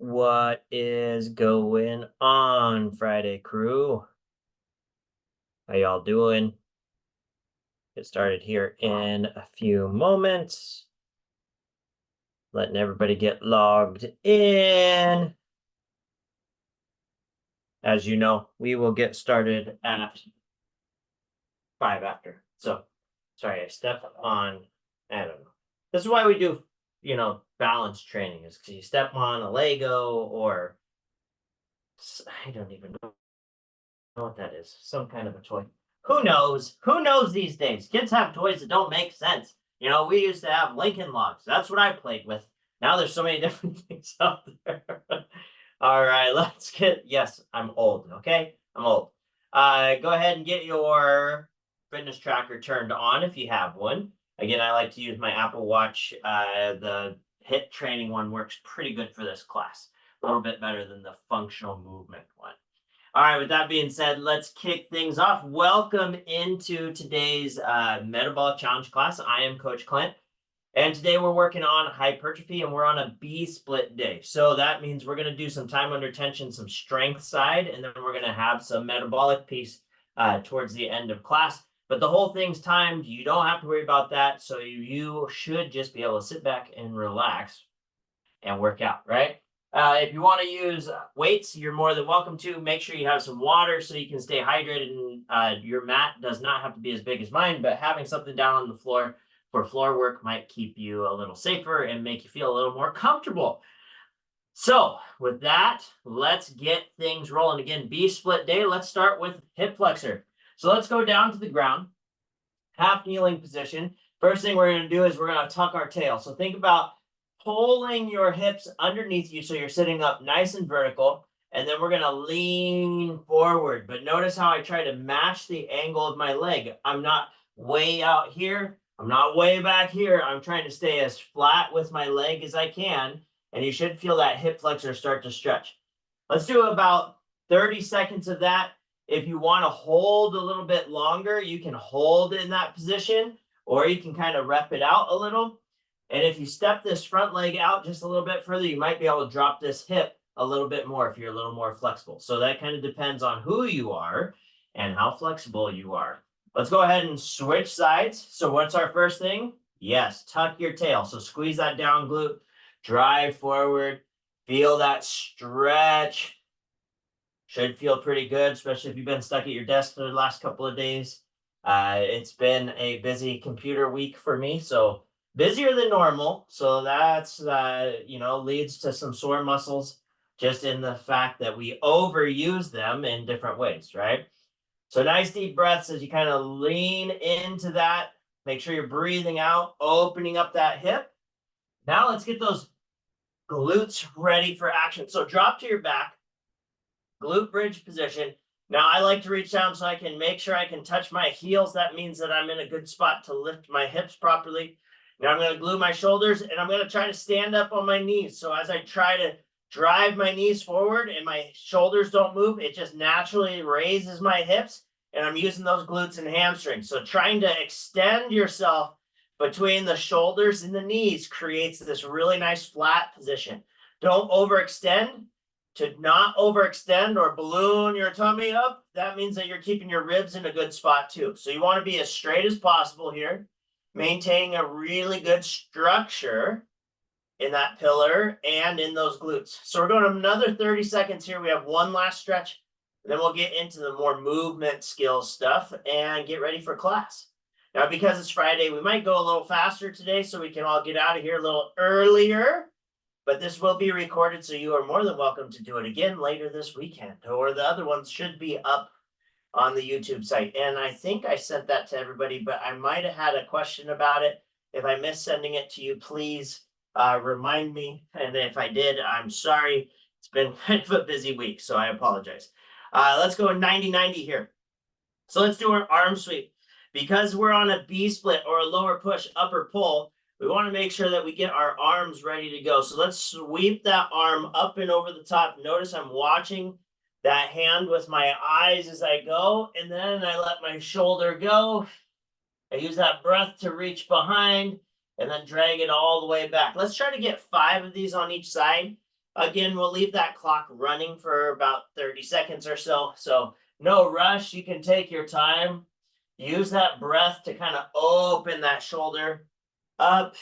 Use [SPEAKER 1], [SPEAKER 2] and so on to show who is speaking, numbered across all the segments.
[SPEAKER 1] What is going on, Friday crew? How y'all doing? Get started here in a few moments. Letting everybody get logged in. As you know, we will get started at 5 after. So, sorry, I stepped on, I don't know. This is why we do, balance training, is because you step on a Lego or I don't even know what that is. Some kind of a toy. Who knows? Who knows these days? Kids have toys that don't make sense. We used to have Lincoln Logs. That's what I played with. Now there's so many different things out there. All right, let's yes, I'm old, okay? I'm old. Go ahead and get your fitness tracker turned on if you have one. Again, I like to use my Apple Watch. The HIIT training one works pretty good for this class. A little bit better than the functional movement one. All right, with that being said, let's kick things off. Welcome into today's Metabolic Challenge class. I am Coach Clint, and today we're working on hypertrophy, and we're on a B split day. So that means we're going to do some time under tension, some strength side, and then we're going to have some metabolic piece towards the end of class. But the whole thing's timed. You don't have to worry about that. So you should just be able to sit back and relax and work out, right? If you want to use weights, you're more than welcome to. Make sure you have some water so you can stay hydrated, and your mat does not have to be as big as mine, but having something down on the floor for floor work might keep you a little safer and make you feel a little more comfortable. So with that, let's get things rolling. Again, B split day. Let's start with hip flexor. So let's go down to the ground, half kneeling position. First thing we're going to do is we're going to tuck our tail. So think about pulling your hips underneath you so you're sitting up nice and vertical, and then we're going to lean forward. But notice how I try to match the angle of my leg. I'm not way out here. I'm not way back here. I'm trying to stay as flat with my leg as I can, and you should feel that hip flexor start to stretch. Let's do about 30 seconds of that. If you want to hold a little bit longer, you can hold in that position, or you can kind of rep it out a little. And if you step this front leg out just a little bit further, you might be able to drop this hip a little bit more if you're a little more flexible. So that kind of depends on who you are and how flexible you are. Let's go ahead and switch sides. So what's our first thing? Yes, tuck your tail. So squeeze that down glute, drive forward, feel that stretch. Should feel pretty good, especially if you've been stuck at your desk for the last couple of days. It's been a busy computer week for me, so busier than normal. So that's, leads to some sore muscles just in the fact that we overuse them in different ways, right? So nice deep breaths as you kind of lean into that. Make sure you're breathing out, opening up that hip. Now let's get those glutes ready for action. So drop to your back, glute bridge position. Now I like to reach down so I can make sure I can touch my heels. That means that I'm in a good spot to lift my hips properly. Now I'm going to glue my shoulders, and I'm going to try to stand up on my knees. So as I try to drive my knees forward and my shoulders don't move, it just naturally raises my hips, and I'm using those glutes and hamstrings. So trying to extend yourself between the shoulders and the knees creates this really nice flat position. Don't overextend. To not overextend or balloon your tummy up, that means that you're keeping your ribs in a good spot too. So you want to be as straight as possible here, maintaining a really good structure in that pillar and in those glutes. So we're going another 30 seconds here. We have one last stretch, and then we'll get into the more movement skills stuff and get ready for class. Now, because it's Friday, we might go a little faster today so we can all get out of here a little earlier. But this will be recorded, so you are more than welcome to do it again later this weekend, or the other ones should be up on the YouTube site. And I think I sent that to everybody, but I might have had a question about it. If I missed sending it to you, please remind me. And if I did, I'm sorry. It's been kind of a busy week, so I apologize. Let's go 90-90 here. So let's do our arm sweep. Because we're on a B split or a lower push, upper pull, we want to make sure that we get our arms ready to go. So let's sweep that arm up and over the top. Notice I'm watching that hand with my eyes as I go, and then I let my shoulder go. I use that breath to reach behind and then drag it all the way back. Let's try to get 5 of these on each side. Again, we'll leave that clock running for about 30 seconds or so. So no rush. You can take your time. Use that breath to kind of open that shoulder up,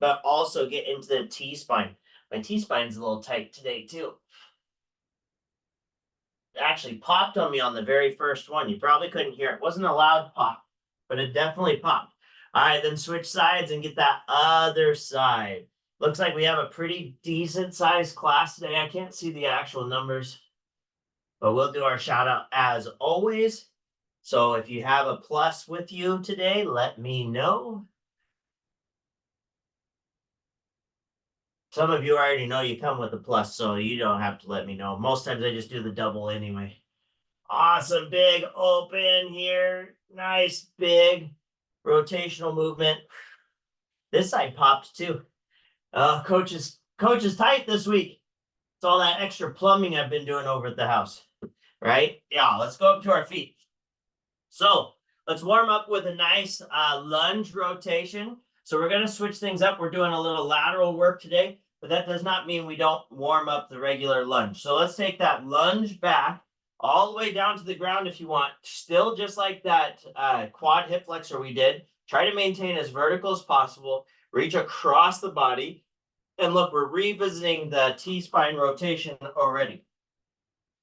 [SPEAKER 1] but also get into the T-spine. My T-spine's a little tight today too. It actually popped on me on the very first one. You probably couldn't hear it. It wasn't a loud pop, but it definitely popped. All right, then switch sides and get that other side. Looks like we have a pretty decent sized class today. I can't see the actual numbers, but we'll do our shout out as always. So if you have a plus with you today, let me know. Some of you already know you come with a plus, so you don't have to let me know. Most times I just do the double anyway. Awesome, big open here. Nice, big rotational movement. This side popped too. Coach is tight this week. It's all that extra plumbing I've been doing over at the house, right? Yeah, let's go up to our feet. So let's warm up with a nice lunge rotation. So we're going to switch things up. We're doing a little lateral work today, but that does not mean we don't warm up the regular lunge. So let's take that lunge back all the way down to the ground if you want. Still just like that quad hip flexor we did. Try to maintain as vertical as possible. Reach across the body. And look, we're revisiting the T-spine rotation already.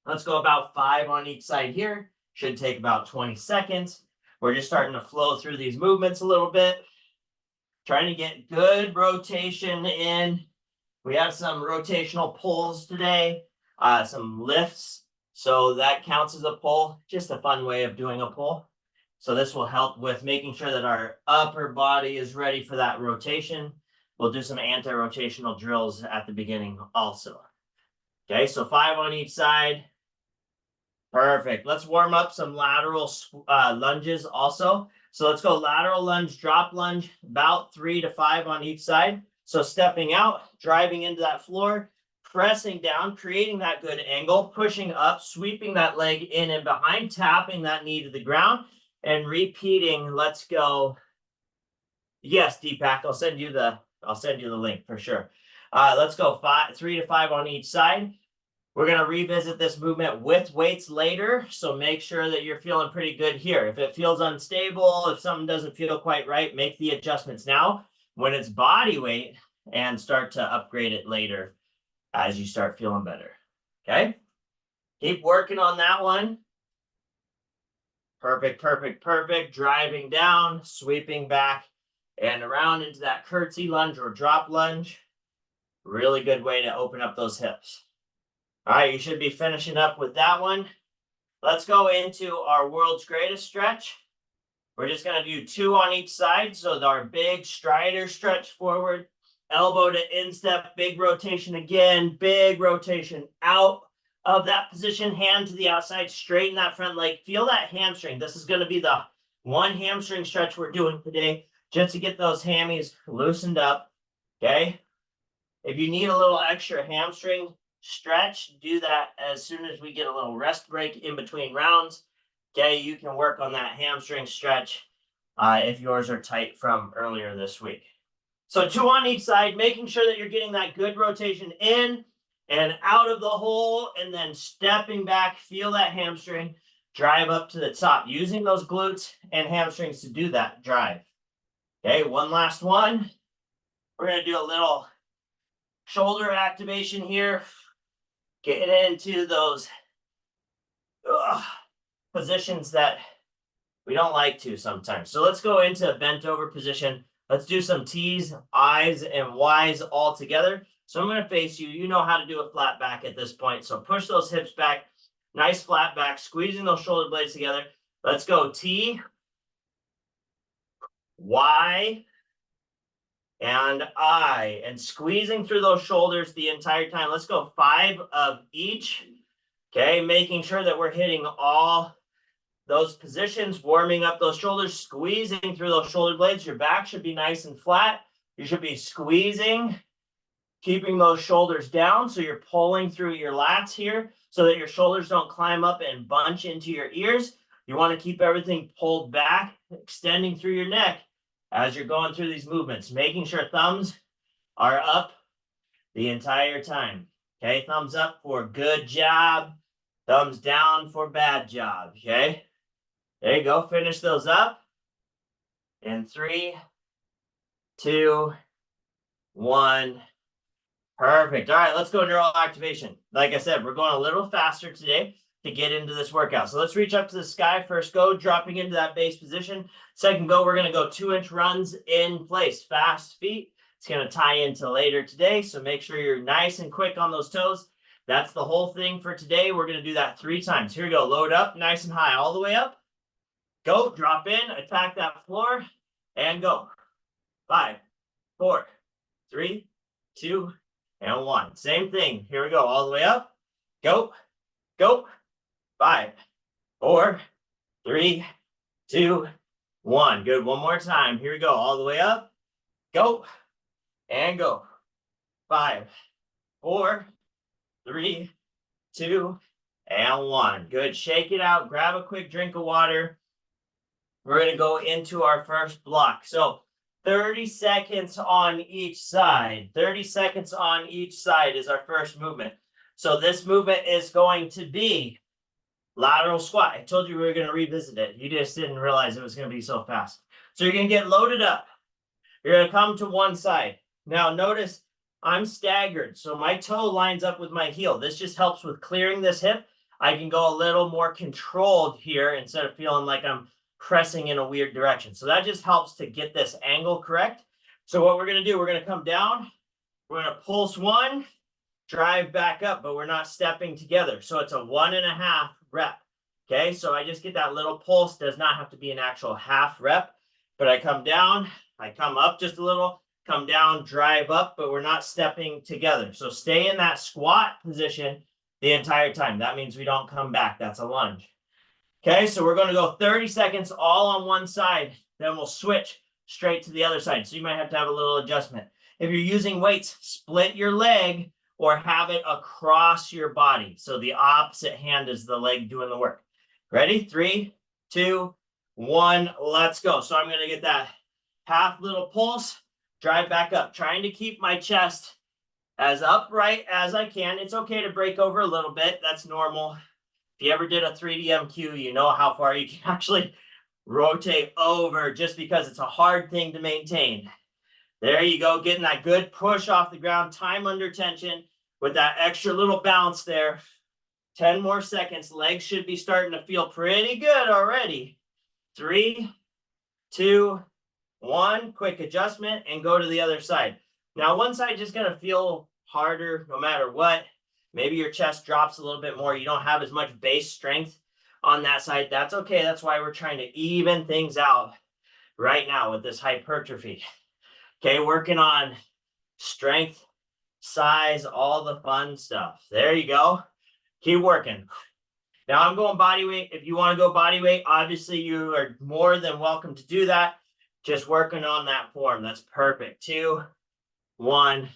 [SPEAKER 1] Let's go about 5 on each side here. Should take about 20 seconds. We're just starting to flow through these movements a little bit. Trying to get good rotation in. We have some rotational pulls today, some lifts. So that counts as a pull. Just a fun way of doing a pull. So this will help with making sure that our upper body is ready for that rotation. We'll do some anti-rotational drills at the beginning also. Okay, so 5 on each side. Perfect. Let's warm up some lateral lunges also. So let's go lateral lunge, drop lunge, about 3 to 5 on each side. So stepping out, driving into that floor, pressing down, creating that good angle, pushing up, sweeping that leg in and behind, tapping that knee to the ground, and repeating. Let's go. Yes, Deepak, I'll send you the link for sure. Let's go 3 to 5 on each side. We're going to revisit this movement with weights later, so make sure that you're feeling pretty good here. If it feels unstable, if something doesn't feel quite right, make the adjustments now when it's body weight and start to upgrade it later as you start feeling better. Okay? Keep working on that one. Perfect, perfect, perfect. Driving down, sweeping back and around into that curtsy lunge or drop lunge. Really good way to open up those hips. All right, you should be finishing up with that one. Let's go into our world's greatest stretch. We're just going to do 2 on each side. So our big strider stretch forward, elbow to instep, big rotation again, big rotation out of that position, hand to the outside, straighten that front leg. Feel that hamstring. This is going to be the one hamstring stretch we're doing today just to get those hammies loosened up, okay? If you need a little extra hamstring stretch, do that as soon as we get a little rest break in between rounds. Okay, you can work on that hamstring stretch if yours are tight from earlier this week. So 2 on each side, making sure that you're getting that good rotation in and out of the hole, and then stepping back, feel that hamstring, drive up to the top, using those glutes and hamstrings to do that drive. Okay, one last one. We're going to do a little shoulder activation here. Get into those positions that we don't like to sometimes. So let's go into a bent over position. Let's do some T's, I's, and Y's all together. So I'm going to face you. You know how to do a flat back at this point. So push those hips back. Nice flat back, squeezing those shoulder blades together. Let's go T, Y, and I, and squeezing through those shoulders the entire time. Let's go 5 of each. Okay, making sure that we're hitting all those positions, warming up those shoulders, squeezing through those shoulder blades. Your back should be nice and flat. You should be squeezing, keeping those shoulders down. So you're pulling through your lats here so that your shoulders don't climb up and bunch into your ears. You want to keep everything pulled back, extending through your neck as you're going through these movements, making sure thumbs are up the entire time. Okay, thumbs up for good job. Thumbs down for bad job. Okay, there you go. Finish those up in 3, 2, 1. Perfect. All right, let's go neural activation. Like I said, we're going a little faster today to get into this workout. So let's reach up to the sky. First go, dropping into that base position. Second go, we're going to go 2-inch runs in place. Fast feet. It's going to tie into later today. So make sure you're nice and quick on those toes. That's the whole thing for today. We're going to do that 3 times. Here we go. Load up, nice and high, all the way up. Go, drop in, attack that floor, and go. 5, 4, 3, 2, and 1. Same thing. Here we go. All the way up. Go. Go. 5, 4, 3, 2, 1. Good. One more time. Here we go. All the way up. Go. And go. 5, 4, 3, 2, and 1. Good. Shake it out. Grab a quick drink of water. We're going to go into our first block. So 30 seconds on each side. 30 seconds on each side is our first movement. So this movement is going to be lateral squat. I told you we were going to revisit it. You just didn't realize it was going to be so fast. So you're going to get loaded up. You're going to come to one side. Now notice I'm staggered. So my toe lines up with my heel. This just helps with clearing this hip. I can go a little more controlled here instead of feeling like I'm pressing in a weird direction. So that just helps to get this angle correct. So what we're going to do, we're going to come down. We're going to pulse 1, drive back up, but we're not stepping together. So it's a 1.5 rep. Okay, so I just get that little pulse. Does not have to be an actual half rep, but I come down, I come up just a little, come down, drive up, but we're not stepping together. So stay in that squat position the entire time. That means we don't come back. That's a lunge. Okay, so we're going to go 30 seconds all on one side. Then we'll switch straight to the other side. So you might have to have a little adjustment. If you're using weights, split your leg or have it across your body. So the opposite hand is the leg doing the work. Ready? 3, 2, 1. Let's go. So I'm going to get that half little pulse, drive back up, trying to keep my chest as upright as I can. It's okay to break over a little bit. That's normal. If you ever did a 3DMQ, you know how far you can actually rotate over just because it's a hard thing to maintain. There you go, getting that good push off the ground, time under tension with that extra little bounce there. 10 more seconds. Legs should be starting to feel pretty good already. 3, 2, 1. Quick adjustment and go to the other side. Now, one side just going to feel harder no matter what. Maybe your chest drops a little bit more. You don't have as much base strength on that side. That's okay. That's why we're trying to even things out right now with this hypertrophy. Okay, working on strength, size, all the fun stuff. There you go. Keep working. Now I'm going body weight. If you want to go body weight, obviously you are more than welcome to do that. Just working on that form. That's perfect. 2, 1,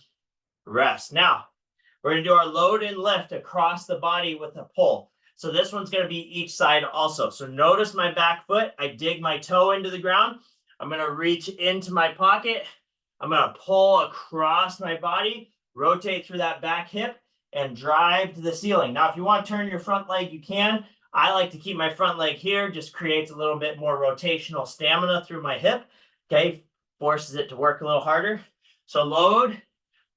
[SPEAKER 1] rest. Now, we're going to do our load and lift across the body with a pull. So this one's going to be each side also. So notice my back foot. I dig my toe into the ground. I'm going to reach into my pocket. I'm going to pull across my body, rotate through that back hip, and drive to the ceiling. Now, if you want to turn your front leg, you can. I like to keep my front leg here. Just creates a little bit more rotational stamina through my hip. Okay, forces it to work a little harder. So load,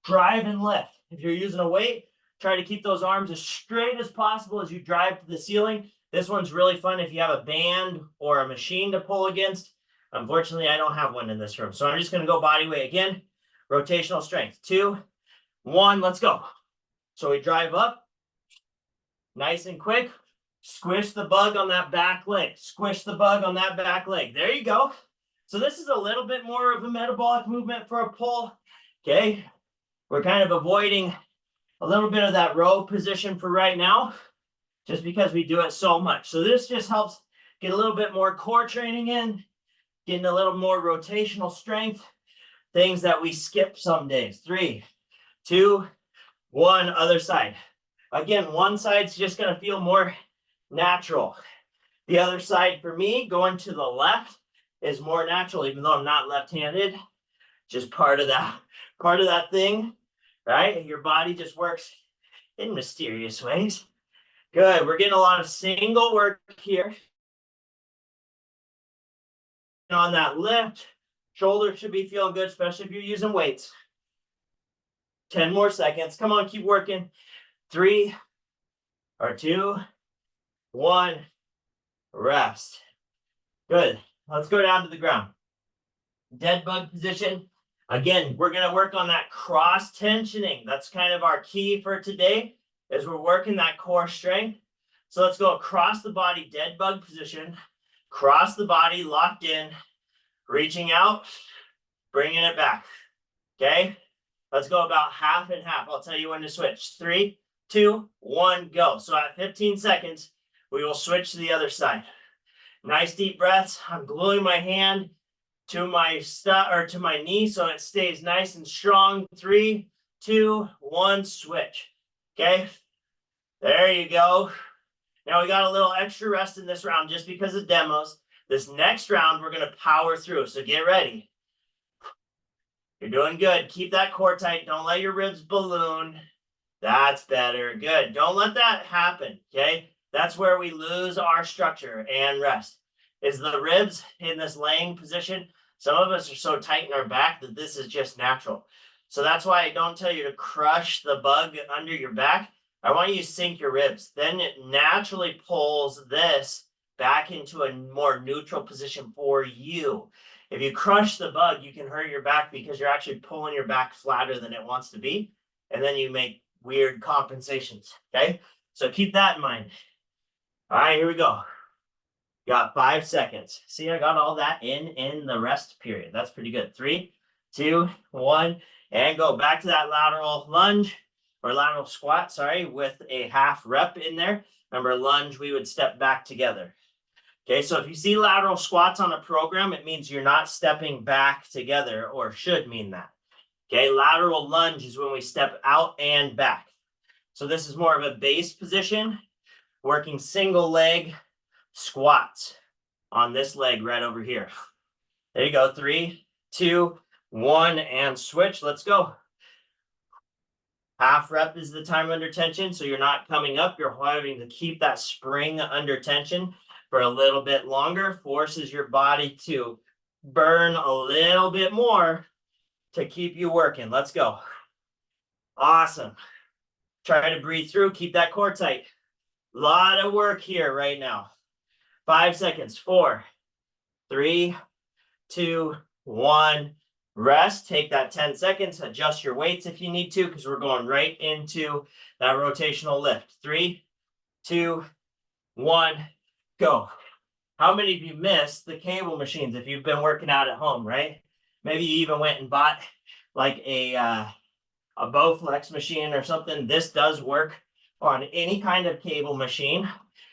[SPEAKER 1] drive, and lift. If you're using a weight, try to keep those arms as straight as possible as you drive to the ceiling. This one's really fun if you have a band or a machine to pull against. Unfortunately, I don't have one in this room. So I'm just going to go body weight again. Rotational strength. 2, 1, let's go. So we drive up. Nice and quick. Squish the bug on that back leg. Squish the bug on that back leg. There you go. So this is a little bit more of a metabolic movement for a pull. Okay. We're kind of avoiding a little bit of that row position for right now, just because we do it so much. So this just helps get a little bit more core training in, getting a little more rotational strength, things that we skip some days. 3, 2, 1, other side. Again, one side's just going to feel more natural. The other side for me, going to the left, is more natural, even though I'm not left-handed. Just part of that thing. Right? Your body just works in mysterious ways. Good. We're getting a lot of single work here. On that lift, shoulders should be feeling good, especially if you're using weights. 10 more seconds. Come on, keep working. 3 or 2, 1, rest. Good. Let's go down to the ground. Dead bug position. Again, we're going to work on that cross tensioning. That's kind of our key for today, is we're working that core strength. So let's go across the body, dead bug position. Cross the body, locked in, reaching out, bringing it back. Okay? Let's go about half and half. I'll tell you when to switch. 3, 2, 1, go. So at 15 seconds, we will switch to the other side. Nice deep breaths. I'm gluing my hand to my to my knee so it stays nice and strong. 3, 2, 1, switch. Okay, there you go. Now we got a little extra rest in this round just because of demos. This next round we're going to power through, so get ready. You're doing good. Keep that core tight. Don't let your ribs balloon. That's better. Good. Don't let that happen. Okay, that's where we lose our structure and rest. Is the ribs in this laying position. Some of us are so tight in our back that this is just natural. So that's why I don't tell you to crush the bug under your back. I want you to sink your ribs. Then it naturally pulls this back into a more neutral position for you. If you crush the bug, you can hurt your back because you're actually pulling your back flatter than it wants to be. And then you make weird compensations. Okay, so keep that in mind. All right, here we go. Got 5 seconds. See, I got all that in the rest period. That's pretty good. 3, 2, 1, and go back to that lateral lunge or lateral squat, sorry, with a half rep in there. Remember, lunge, we would step back together. Okay, so if you see lateral squats on a program, it means you're not stepping back together, or should mean that. Okay, lateral lunge is when we step out and back. So this is more of a base position, working single leg squats on this leg right over here. There you go. 3, 2, 1, and switch. Let's go. Half rep is the time under tension, so you're not coming up. You're having to keep that spring under tension for a little bit longer. Forces your body to burn a little bit more to keep you working. Let's go. Awesome. Try to breathe through. Keep that core tight. A lot of work here right now. 5 seconds. 4, 3, 2, 1. Rest. Take that 10 seconds. Adjust your weights if you need to, because we're going right into that rotational lift. 3, 2, 1, go. How many of you missed the cable machines if you've been working out at home, right? Maybe you even went and bought like a Bowflex machine or something. This does work on any kind of cable machine,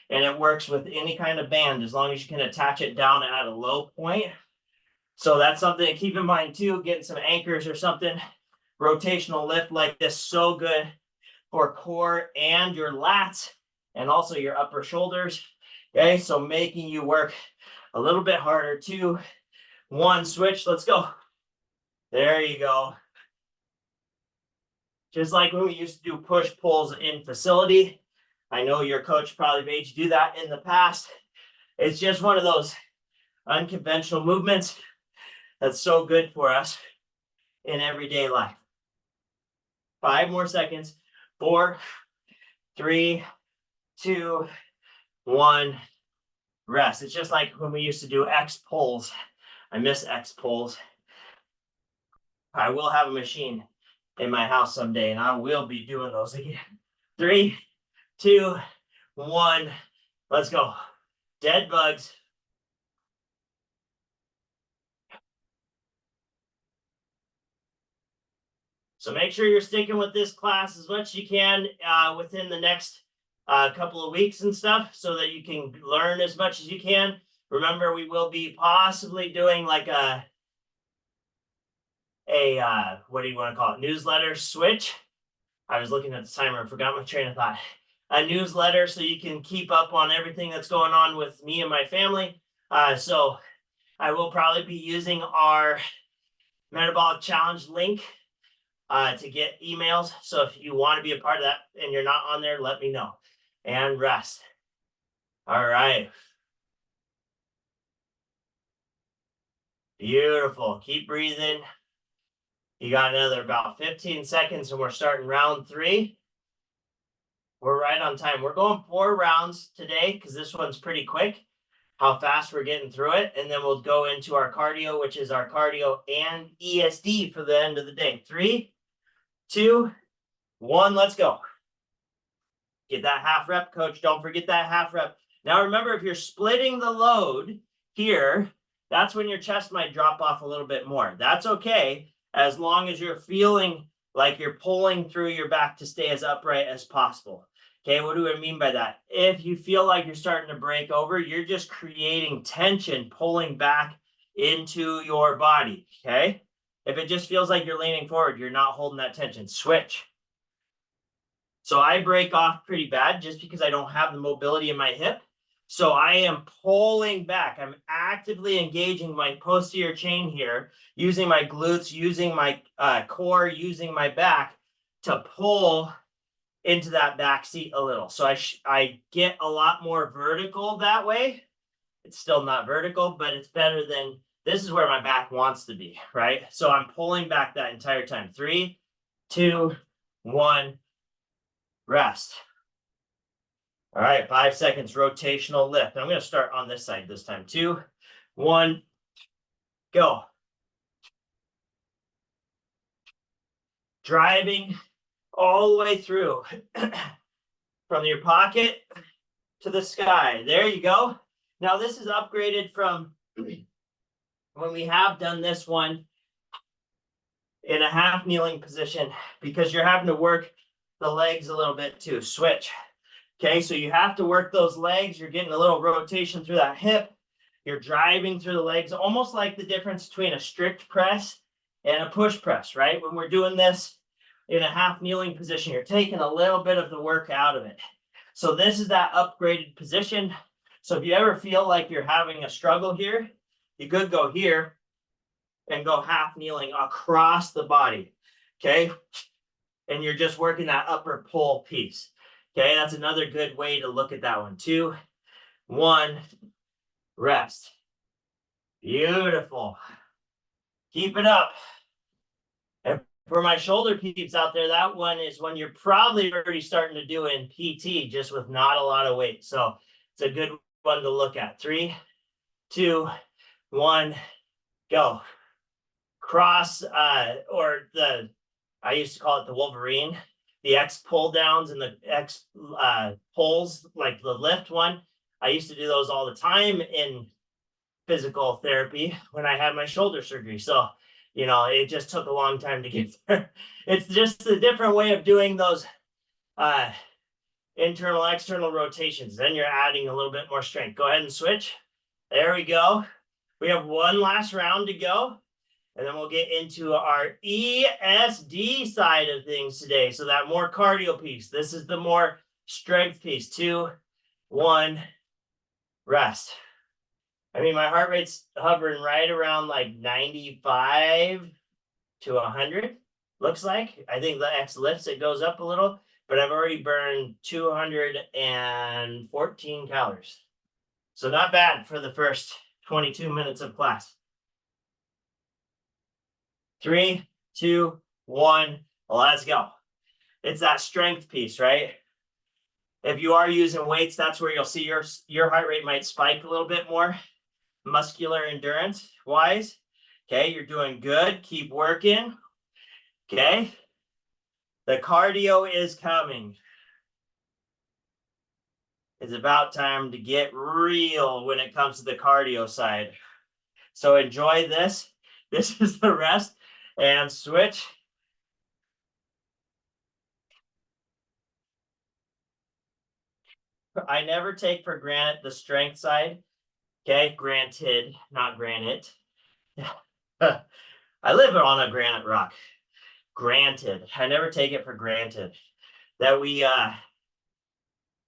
[SPEAKER 1] and it works with any kind of band as long as you can attach it down at a low point. So that's something to keep in mind too, getting some anchors or something. Rotational lift like this, so good for core and your lats and also your upper shoulders. Okay, so making you work a little bit harder. 2, 1, switch. Let's go. There you go. Just like when we used to do push-pulls in facility. I know your coach probably made you do that in the past. It's just one of those unconventional movements that's so good for us in everyday life. 5 more seconds. 4, 3, 2, 1. Rest. It's just like when we used to do X pulls. I miss X pulls. I will have a machine in my house someday, and I will be doing those again. 3, 2, 1. Let's go. Dead bugs. So make sure you're sticking with this class as much as you can within the next couple of weeks and stuff, so that you can learn as much as you can. Remember, we will be possibly doing like a what do you want to call it? Newsletter switch. I was looking at the timer and forgot my train of thought. A newsletter so you can keep up on everything that's going on with me and my family. So I will probably be using our Metabolic Challenge link to get emails. So if you want to be a part of that and you're not on there, let me know. And rest. All right. Beautiful. Keep breathing. You got another about 15 seconds and we're starting round 3. We're right on time. We're going 4 rounds today because this one's pretty quick, how fast we're getting through it. And then we'll go into our cardio, which is our cardio and ESD for the end of the day. 3, 2, 1, let's go. Get that half rep, coach. Don't forget that half rep. Now remember, if you're splitting the load here, that's when your chest might drop off a little bit more. That's okay, as long as you're feeling like you're pulling through your back to stay as upright as possible. Okay, what do I mean by that? If you feel like you're starting to break over, you're just creating tension, pulling back into your body, okay? If it just feels like you're leaning forward, you're not holding that tension. Switch. So I break off pretty bad just because I don't have the mobility in my hip. So I am pulling back. I'm actively engaging my posterior chain here, using my glutes, using my core, using my back to pull into that back seat a little. So I get a lot more vertical that way. It's still not vertical, but it's better than, this is where my back wants to be, right? So I'm pulling back that entire time. 3, 2, 1, rest. All right, 5 seconds, rotational lift. I'm going to start on this side this time. 2, 1, go. Driving all the way through from your pocket to the sky. There you go. Now this is upgraded from when we have done this one in a half kneeling position because you're having to work the legs a little bit too. Switch. Okay, so you have to work those legs. You're getting a little rotation through that hip. You're driving through the legs, almost like the difference between a strict press and a push press, right? When we're doing this in a half kneeling position, you're taking a little bit of the work out of it. So this is that upgraded position. So if you ever feel like you're having a struggle here, you could go here and go half kneeling across the body, okay? And you're just working that upper pull piece. Okay, that's another good way to look at that one. 2, 1, rest. Beautiful. Keep it up. And for my shoulder peeps out there, that one is when you're probably already starting to do in PT, just with not a lot of weight. So it's a good one to look at. 3, 2, 1, go. Cross, or I used to call it the Wolverine. The X pull downs and the X pulls, like the lift one. I used to do those all the time in physical therapy when I had my shoulder surgery. So, you know, it just took a long time to get there. It's just a different way of doing those internal, external rotations. Then you're adding a little bit more strength. Go ahead and switch. There we go. We have one last round to go. And then we'll get into our ESD side of things today. So that more cardio piece. This is the more strength piece. 2, 1, rest. I mean, my heart rate's hovering right around like 95 to 100, looks like. I think the X lifts, it goes up a little, but I've already burned 214 calories. So not bad for the first 22 minutes of class. 3, 2, 1, let's go. It's that strength piece, right? If you are using weights, that's where you'll see your heart rate might spike a little bit more, muscular endurance wise. Okay, you're doing good. Keep working. Okay. The cardio is coming. It's about time to get real when it comes to the cardio side. So enjoy this. This is the rest. And switch. I never take for granted the strength side. Okay, granted, not granted. I live on a granite rock. Granted, I never take it for granted that we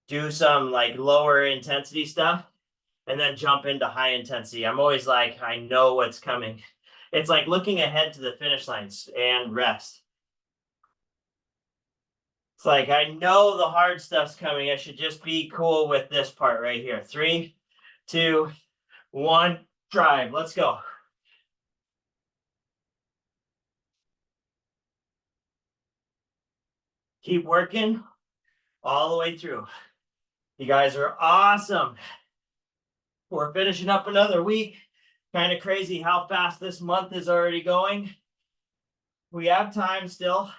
[SPEAKER 1] do some like lower intensity stuff and then jump into high intensity. I'm always like, I know what's coming. It's like looking ahead to the finish lines and rest. It's like, I know the hard stuff's coming. I should just be cool with this part right here. 3, 2, 1, drive. Let's go. Keep working all the way through. You guys are awesome. We're finishing up another week. Kind of crazy how fast this month is already going. We have time still,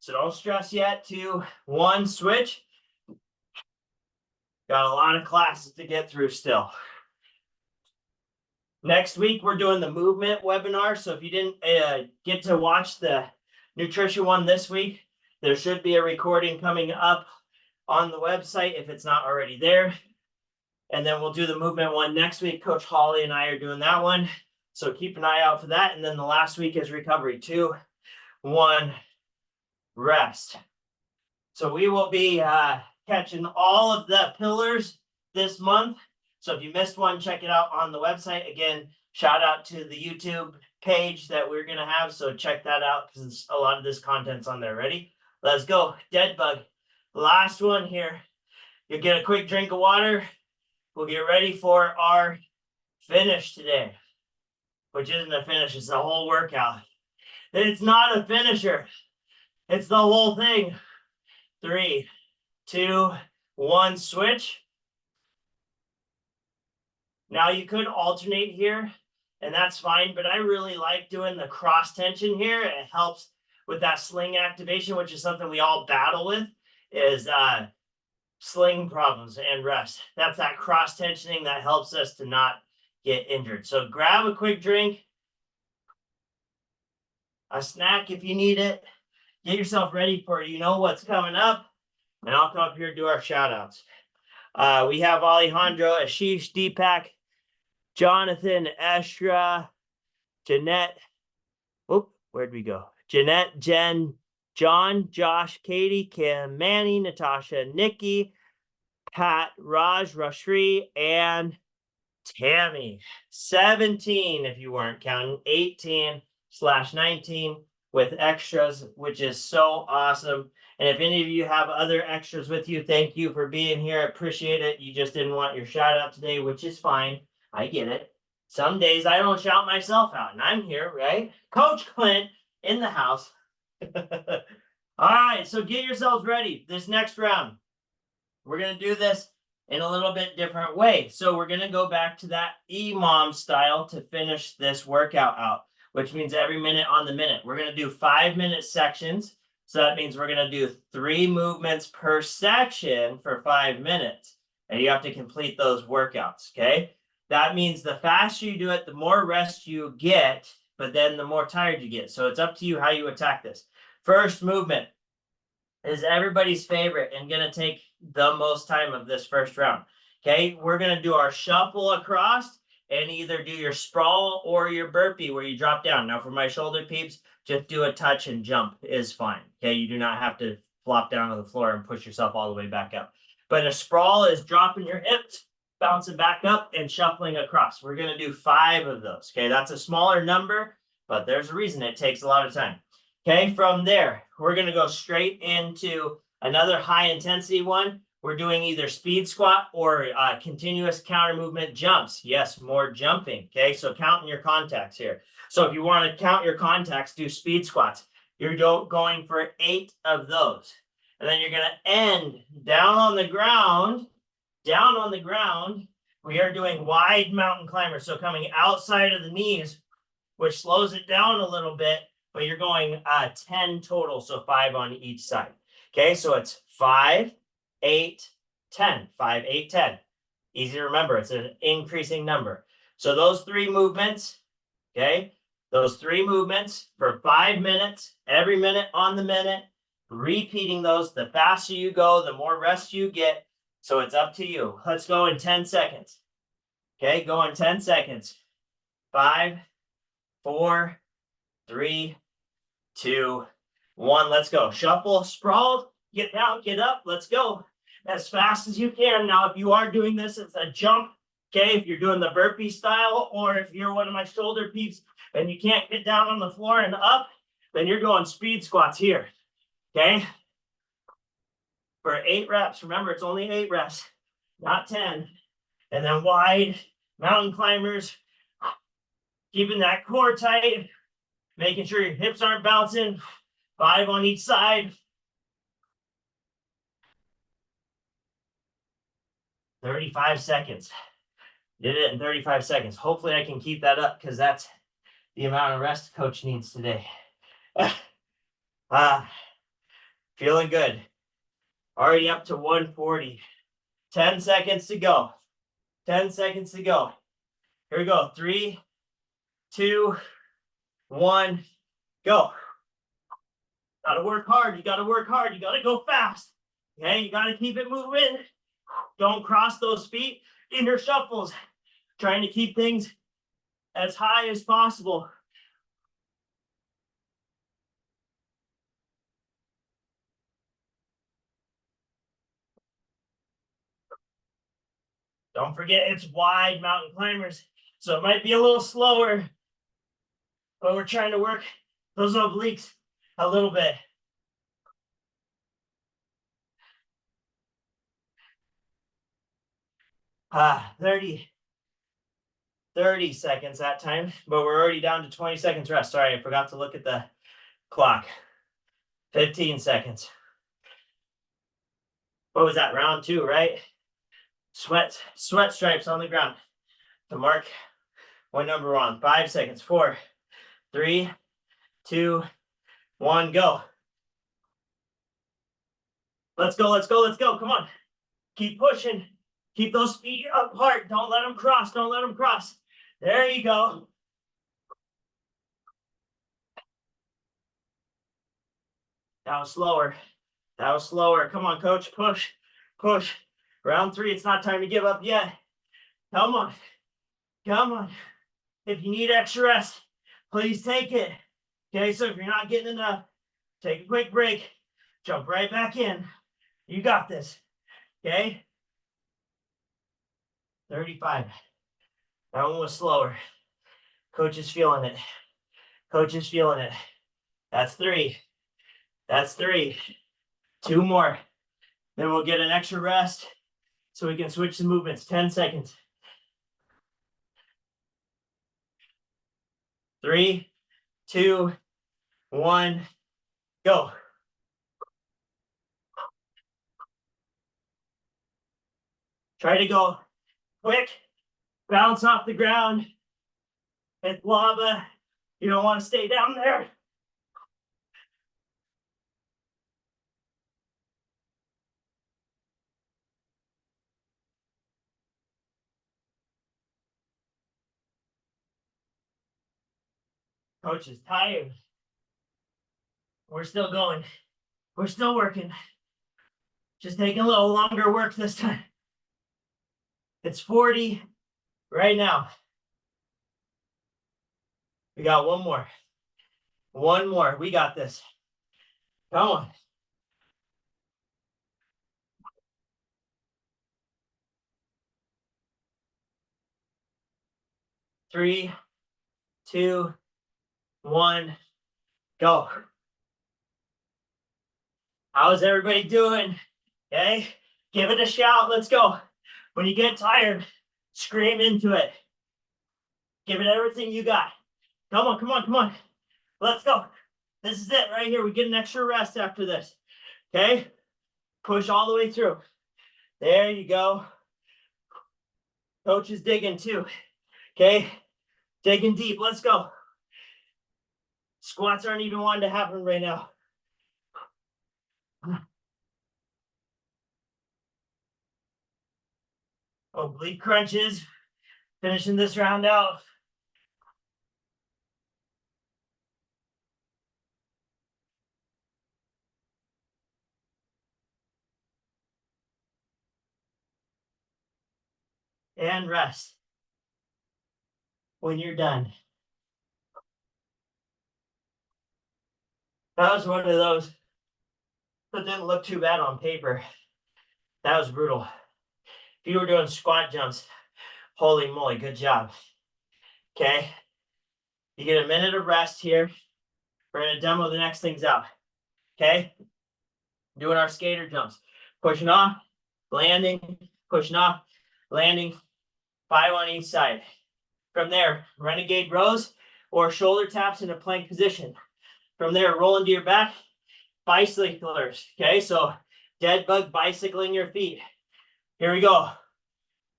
[SPEAKER 1] so don't stress yet. 2, 1, switch. Got a lot of classes to get through still. Next week, we're doing the movement webinar. So if you didn't get to watch the nutrition one this week, there should be a recording coming up on the website if it's not already there. And then we'll do the movement one next week. Coach Holly and I are doing that one. So keep an eye out for that. And then the last week is recovery. 2, 1, rest. So we will be catching all of the pillars this month. So if you missed one, check it out on the website. Again, shout out to the YouTube page that we're going to have. So check that out because a lot of this content's on there. Ready? Let's go. Dead bug. Last one here. You'll get a quick drink of water. We'll get ready for our finish today, which isn't a finish. It's the whole workout. It's not a finisher. It's the whole thing. 3, 2, 1, switch. Now you could alternate here, and that's fine, but I really like doing the cross tension here. It helps with that sling activation, which is something we all battle with, is sling problems and rest. That's that cross tensioning that helps us to not get injured. So grab a quick drink, a snack if you need it. Get yourself ready for you know what's coming up, and I'll come up here and do our shout outs. We have Alejandro, Ashish, Deepak, Jonathan, Estra, Jeanette. Whoop, where'd we go? Jeanette, Jen, John, Josh, Katie, Kim, Manny, Natasha, Nikki, Pat, Raj, Rashri, and Tammy. 17, if you weren't counting, 18/19 with extras, which is so awesome. And if any of you have other extras with you, thank you for being here. I appreciate it. You just didn't want your shout out today, which is fine. I get it. Some days I don't shout myself out, and I'm here, right? Coach Clint in the house. All right, so get yourselves ready. This next round, we're going to do this in a little bit different way. So we're going to go back to that EMOM style to finish this workout out, which means every minute on the minute. We're going to do 5-minute sections. So that means we're going to do 3 movements per section for 5 minutes. And you have to complete those workouts, okay? That means the faster you do it, the more rest you get, but then the more tired you get. So it's up to you how you attack this. First movement is everybody's favorite and going to take the most time of this first round. Okay, we're going to do our shuffle across and either do your sprawl or your burpee where you drop down. Now for my shoulder peeps, just do a touch and jump is fine. Okay, you do not have to flop down to the floor and push yourself all the way back up. But a sprawl is dropping your hips, bouncing back up and shuffling across. We're going to do 5 of those. Okay, that's a smaller number, but there's a reason it takes a lot of time. Okay, from there, we're going to go straight into another high intensity one. We're doing either speed squat or continuous counter movement jumps. Yes, more jumping. Okay, so counting your contacts here. So if you want to count your contacts, do speed squats. You're going for 8 of those. And then you're going to end down on the ground. Down on the ground, we are doing wide mountain climbers. So coming outside of the knees, which slows it down a little bit, but you're going 10 total, so 5 on each side. Okay, so it's 5, 8, 10. 5, 8, 10. Easy to remember. It's an increasing number. So those 3 movements, okay, those 3 movements for 5 minutes, every minute on the minute, repeating those. The faster you go, the more rest you get. So it's up to you. Let's go in 10 seconds. Okay, go in 10 seconds. 5, 4, 3, 2, 1. Let's go. Shuffle, sprawled, get down, get up. Let's go as fast as you can. Now, if you are doing this, it's a jump. Okay, if you're doing the burpee style, or if you're one of my shoulder peeps and you can't get down on the floor and up, then you're going speed squats here. Okay, for 8 reps. Remember, it's only 8 reps, not 10. And then wide mountain climbers, keeping that core tight, making sure your hips aren't bouncing. 5 on each side. 35 seconds. Did it in 35 seconds. Hopefully I can keep that up because that's the amount of rest coach needs today. Feeling good. Already up to 140. 10 seconds to go. 10 seconds to go. Here we go. 3, 2, 1, go. Gotta work hard. You gotta work hard. You gotta go fast. Okay, you gotta keep it moving. Don't cross those feet in your shuffles. Trying to keep things as high as possible. Don't forget it's wide mountain climbers, so it might be a little slower, but we're trying to work those obliques a little bit. 30 seconds that time, but we're already down to 20 seconds rest. Sorry, I forgot to look at the clock. 15 seconds. What was that, round 2, right? Sweat stripes on the ground to mark what number we're on. 5 seconds. 4, 3, 2, 1, go. Let's go, let's go, let's go. Come on. Keep pushing. Keep those feet apart. Don't let them cross. Don't let them cross. There you go. That was slower. That was slower. Come on, coach. Push. Push. Round 3. It's not time to give up yet. Come on. Come on. If you need extra rest, please take it. Okay, so if you're not getting enough, take a quick break. Jump right back in. You got this. Okay? 35. That one was slower. Coach is feeling it. Coach is feeling it. That's 3. That's 3. 2 more. Then we'll get an extra rest so we can switch the movements. 10 seconds. 3, 2, 1, go. Try to go quick. Bounce off the ground. It's lava. You don't want to stay down there. Coach is tired. We're still going. We're still working. Just taking a little longer work this time. It's 40 right now. We got one more. One more. We got this. Come on. 3, 2, 1, go. How's everybody doing? Okay, give it a shout. Let's go. When you get tired, scream into it. Give it everything you got. Come on, come on, come on. Let's go. This is it right here. We get an extra rest after this. Okay, push all the way through. There you go. Coach is digging too. Okay, digging deep. Let's go. Squats aren't even wanting to happen right now. Oblique crunches. Finishing this round out. And rest when you're done. That was one of those that didn't look too bad on paper. That was brutal. If you were doing squat jumps, holy moly, good job. Okay. You get a minute of rest here. We're going to demo the next things out. Okay. Doing our skater jumps. pushing off, landing, pushing off, landing, 5 on each side. From there, renegade rows or shoulder taps in a plank position. From there, roll into your back, bicyclers. Okay, so dead bug bicycling your feet. Here we go.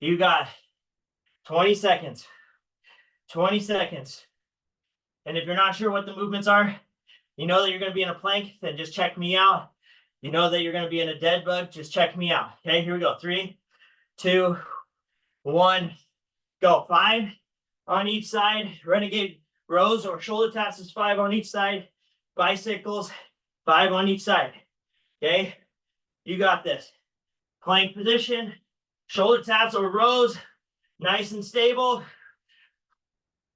[SPEAKER 1] You got 20 seconds. 20 seconds. And if you're not sure what the movements are, you know that you're going to be in a plank, then just check me out. You know that you're going to be in a dead bug, just check me out. Okay, here we go. 3, 2, 1, go. 5 on each side. Renegade rows or shoulder taps is 5 on each side. Bicycles, 5 on each side. Okay, you got this. Plank position, shoulder taps or rows, nice and stable.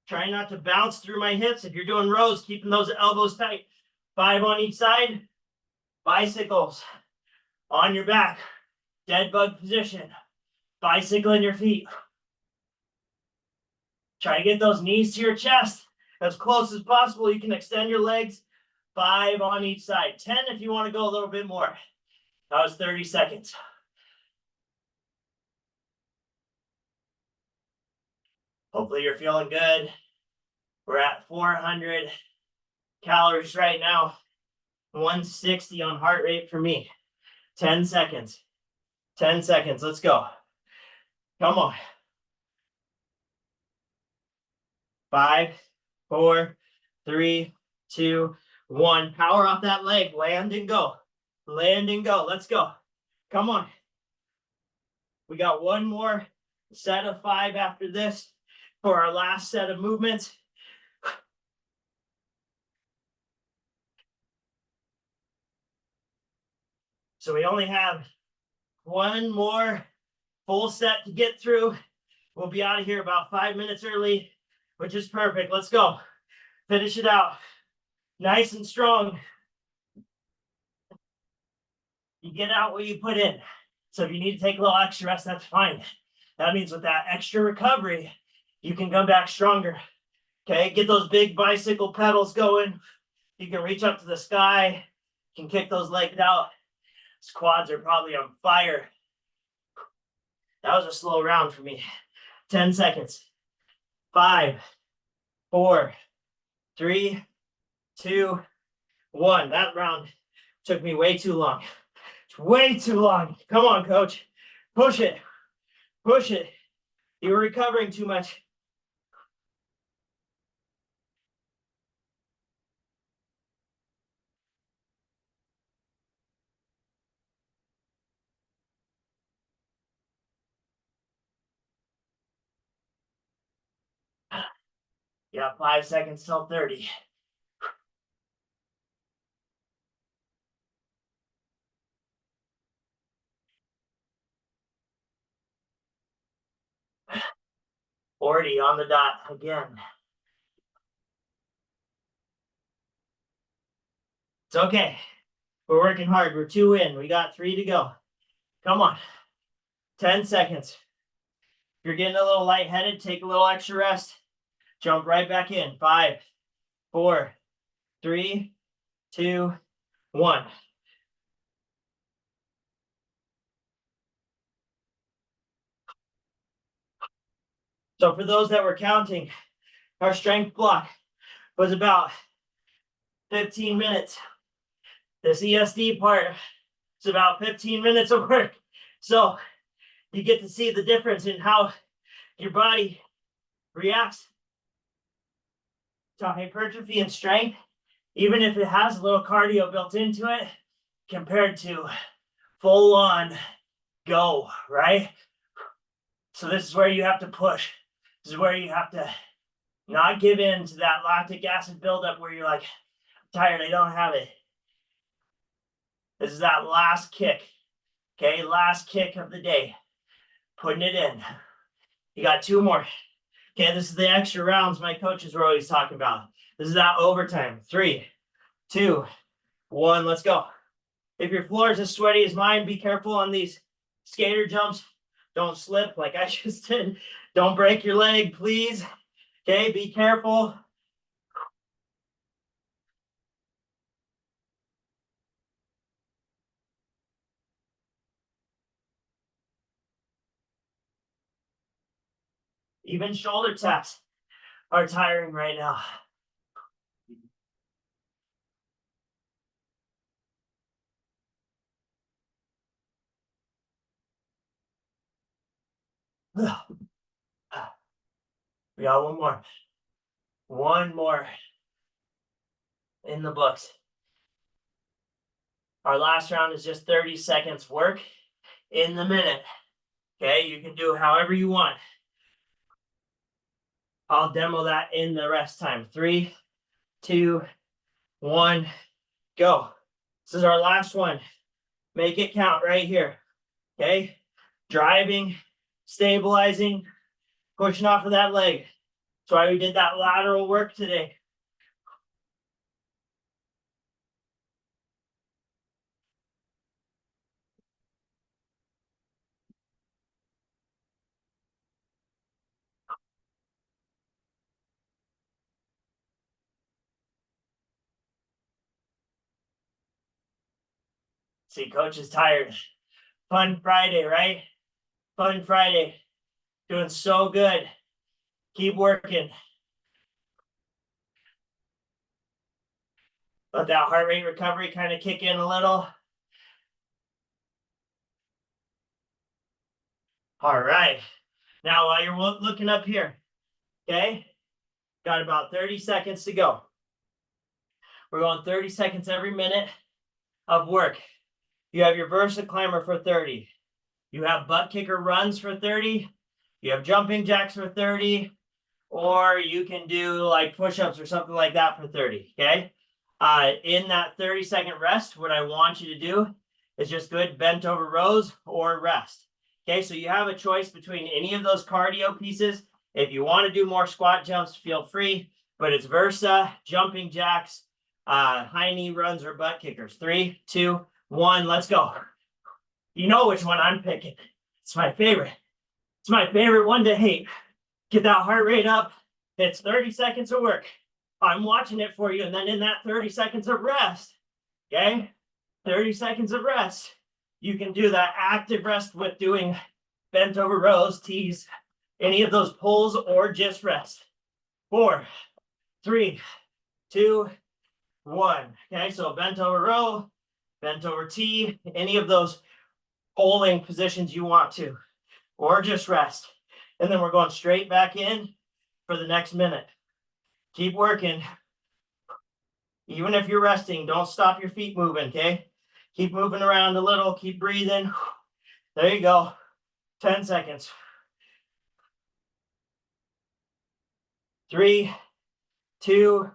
[SPEAKER 1] Try not to bounce through my hips. If you're doing rows, keeping those elbows tight. 5 on each side. Bicycles on your back. Dead bug position. Bicycling your feet. Try to get those knees to your chest as close as possible. You can extend your legs. 5 on each side. 10 if you want to go a little bit more. That was 30 seconds. Hopefully you're feeling good. We're at 400 calories right now. 160 on heart rate for me. 10 seconds. 10 seconds. Let's go. Come on. 5, 4, 3, 2, 1. Power off that leg. Land and go. Land and go. Let's go. Come on. We got one more set of 5 after this for our last set of movements. So we only have one more full set to get through. We'll be out of here about 5 minutes early, which is perfect. Let's go. Finish it out. Nice and strong. You get out what you put in. So if you need to take a little extra rest, that's fine. That means with that extra recovery, you can come back stronger. Okay, get those big bicycle pedals going. You can reach up to the sky. You can kick those legs out. These quads are probably on fire. That was a slow round for me. 10 seconds. 5, 4, 3, 2, 1. That round took me way too long. It's way too long. Come on, coach. Push it. Push it. You were recovering too much. You got 5 seconds till 30. Forty on the dot again. It's okay. We're working hard. We're 2 in. We got 3 to go. Come on. 10 seconds. If you're getting a little lightheaded, take a little extra rest. Jump right back in. 5, 4, 3, 2, 1. So for those that were counting, our strength block was about 15 minutes. This ESD part is about 15 minutes of work. So you get to see the difference in how your body reacts to hypertrophy and strength, even if it has a little cardio built into it, compared to full on go, right? So this is where you have to push. This is where you have to not give in to that lactic acid buildup where you're like, I'm tired, I don't have it. This is that last kick. Okay, last kick of the day. Putting it in. You got 2 more. Okay, this is the extra rounds my coaches were always talking about. This is that overtime. 3, 2, 1, let's go. If your floor is as sweaty as mine, be careful on these skater jumps. Don't slip like I just did. Don't break your leg, please. Okay, be careful. Even shoulder taps are tiring right now. We got one more. One more in the books. Our last round is just 30 seconds work in the minute. Okay, you can do however you want. I'll demo that in the rest time. 3, 2, 1, go. This is our last one. Make it count right here. Okay, driving, stabilizing, pushing off of that leg. That's why we did that lateral work today. See, coach is tired. Fun Friday, right? Fun Friday. Doing so good. Keep working. Let that heart rate recovery kind of kick in a little. All right. Now, while you're looking up here, okay, got about 30 seconds to go. We're going 30 seconds every minute of work. You have your Versa climber for 30. You have butt kicker runs for 30. You have jumping jacks for 30. Or you can do like push-ups or something like that for 30, okay? In that 30-second rest, what I want you to do is just good bent over rows or rest. Okay, so you have a choice between any of those cardio pieces. If you want to do more squat jumps, feel free, but it's Versa, jumping jacks, high knee runs, or butt kickers. 3, 2, 1, let's go. You know which one I'm picking. It's my favorite. It's my favorite one to hate. Get that heart rate up. It's 30 seconds of work. I'm watching it for you. And then in that 30 seconds of rest, okay, 30 seconds of rest, you can do that active rest with doing bent over rows, tees, any of those pulls, or just rest. 4, 3, 2, 1. Okay, so bent over row, bent over tee, any of those pulling positions you want to, or just rest. And then we're going straight back in for the next minute. Keep working. Even if you're resting, don't stop your feet moving, okay? Keep moving around a little. Keep breathing. There you go. 10 seconds. 3, 2,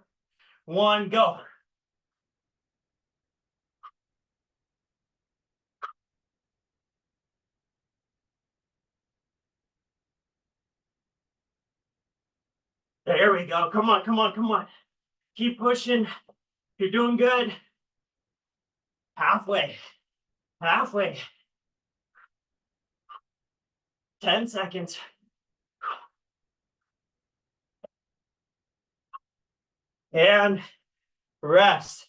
[SPEAKER 1] 1, go. There we go. Come on, come on, come on. Keep pushing. You're doing good. Halfway. Halfway. 10 seconds. And rest.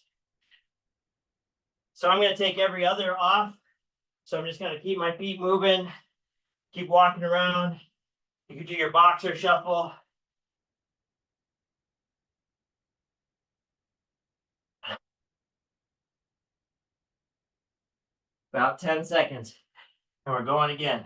[SPEAKER 1] So I'm going to take every other off. So I'm just going to keep my feet moving. Keep walking around. You can do your boxer shuffle. About 10 seconds. And we're going again.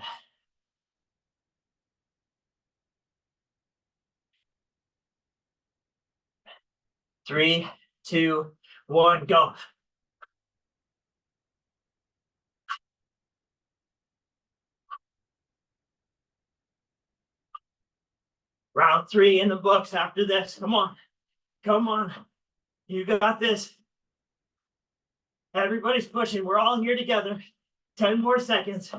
[SPEAKER 1] 3, 2, 1, go. Round 3 in the books after this. Come on. Come on. You got this. Everybody's pushing. We're all here together. 10 more seconds.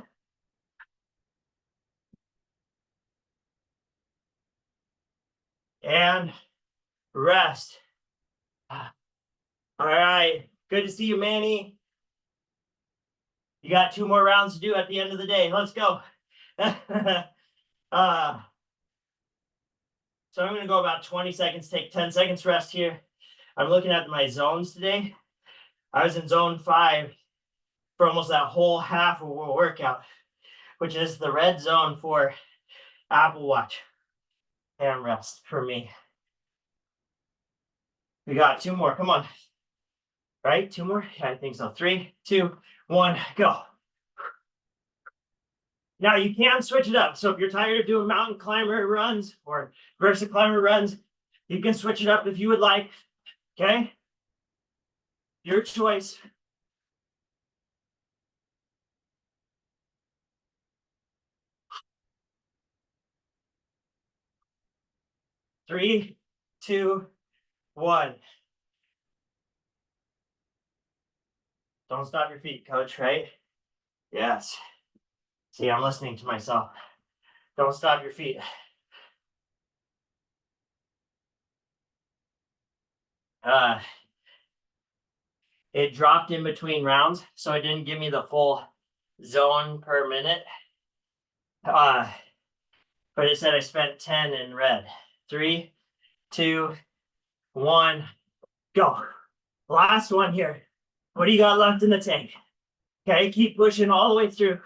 [SPEAKER 1] And rest. All right. Good to see you, Manny. You got 2 more rounds to do at the end of the day. Let's go. So I'm going to go about 20 seconds, take 10 seconds rest here. I'm looking at my zones today. I was in zone 5 for almost that whole half of a workout, which is the red zone for Apple Watch. and rest for me. We got 2 more. Come on. Right? 2 more? Yeah, I think so. 3, 2, 1, go. Now you can switch it up. So if you're tired of doing mountain climber runs or versa climber runs, you can switch it up if you would like. Okay? Your choice. Three, two, one. Don't stop your feet, coach, right? Yes. See, I'm listening to myself. Don't stop your feet. Uh, it dropped in between rounds, so it didn't give me the full zone per minute. But it said I spent 10 in red. 3, 2, 1, go. Last one here. What do you got left in the tank? Okay, keep pushing all the way through.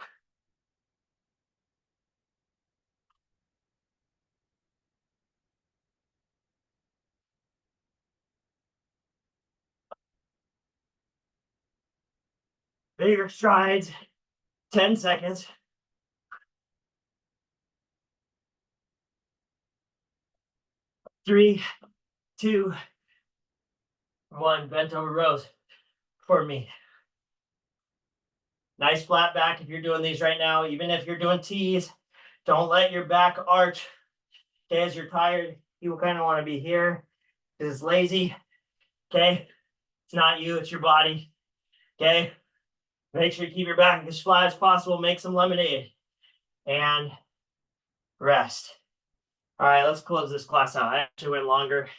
[SPEAKER 1] Bigger strides. 10 seconds. 3, 2, 1. Bent over rows for me. Nice flat back if you're doing these right now. Even if you're doing T's, don't let your back arch. Okay, as you're tired, you kind of want to be here because it's lazy. Okay, it's not you, it's your body. Okay, make sure you keep your back as flat as possible. Make some lemonade and rest. All right, let's close this class out. I actually went longer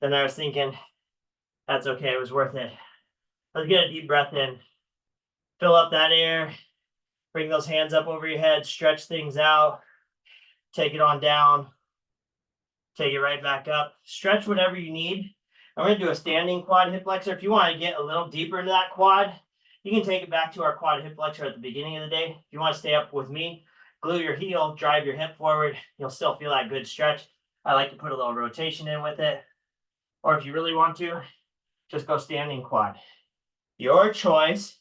[SPEAKER 1] than I was thinking. That's okay, it was worth it. Let's get a deep breath in. Fill up that air. Bring those hands up over your head. Stretch things out. Take it on down. Take it right back up. Stretch whatever you need. I'm going to do a standing quad hip flexor. If you want to get a little deeper into that quad, you can take it back to our quad hip flexor at the beginning of the day. If you want to stay up with me, glue your heel, drive your hip forward. You'll still feel that good stretch. I like to put a little rotation in with it. Or if you really want to, just go standing quad. Your choice.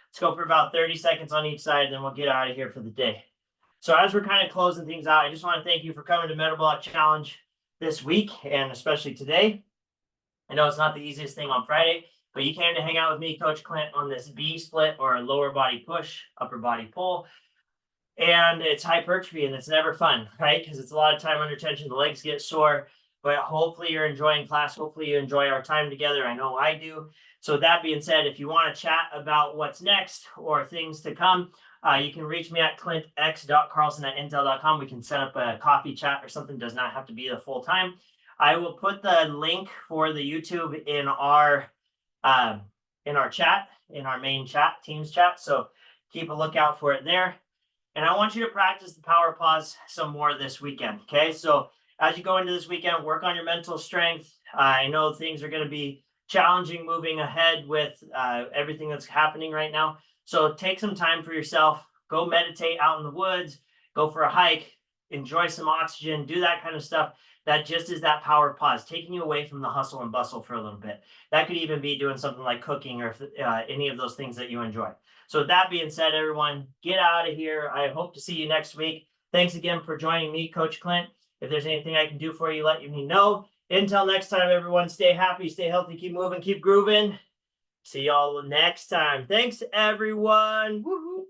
[SPEAKER 1] Let's go for about 30 seconds on each side, and then we'll get out of here for the day. So as we're kind of closing things out, I just want to thank you for coming to Metabolic Challenge this week, and especially today. I know it's not the easiest thing on Friday, but you came to hang out with me, Coach Clint, on this B split or a lower body push, upper body pull. And it's hypertrophy, and it's never fun, right? Because it's a lot of time under tension. The legs get sore, but hopefully you're enjoying class. Hopefully you enjoy our time together. I know I do. So with that being said, if you want to chat about what's next or things to come, you can reach me at clintx.carlson@intel.com. We can set up a coffee chat or something. It does not have to be the full time. I will put the link for the YouTube in our chat, in our main chat, Teams chat. So keep a lookout for it there. And I want you to practice the power pause some more this weekend. Okay. So as you go into this weekend, work on your mental strength. I know things are going to be challenging moving ahead with everything that's happening right now. So take some time for yourself. Go meditate out in the woods. Go for a hike. Enjoy some oxygen. Do that kind of stuff. That just is that power pause, taking you away from the hustle and bustle for a little bit. That could even be doing something like cooking or any of those things that you enjoy. So with that being said, everyone, get out of here. I hope to see you next week. Thanks again for joining me, Coach Clint. If there's anything I can do for you, let me know. Until next time, everyone, stay happy, stay healthy, keep moving, keep grooving. See y'all next time. Thanks, everyone. Woo-hoo.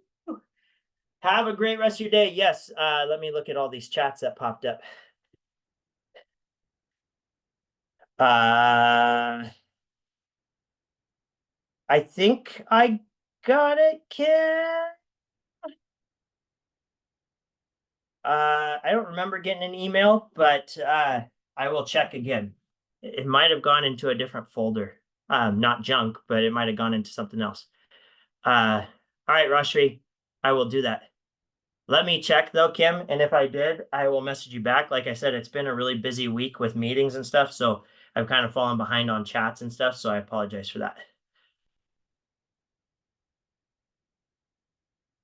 [SPEAKER 1] Have a great rest of your day. Yes, let me look at all these chats that popped up. I think I got it, kid. I don't remember getting an email, but I will check again. It might have gone into a different folder. Not junk, but it might have gone into something else. All right, Rashri, I will do that. Let me check though, Kim, and if I did, I will message you back. Like I said, it's been a really busy week with meetings and stuff, so I've kind of fallen behind on chats and stuff, so I apologize for that.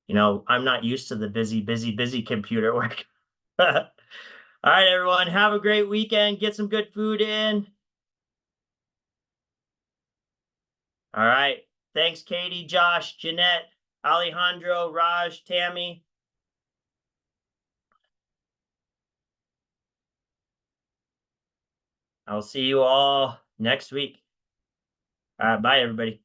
[SPEAKER 1] You know, I'm not used to the busy computer work. All right, everyone. Have a great weekend. Get some good food in. All right. Thanks, Katie, Josh, Jeanette, Alejandro, Raj, Tammy. I'll see you all next week. All right. Bye, everybody.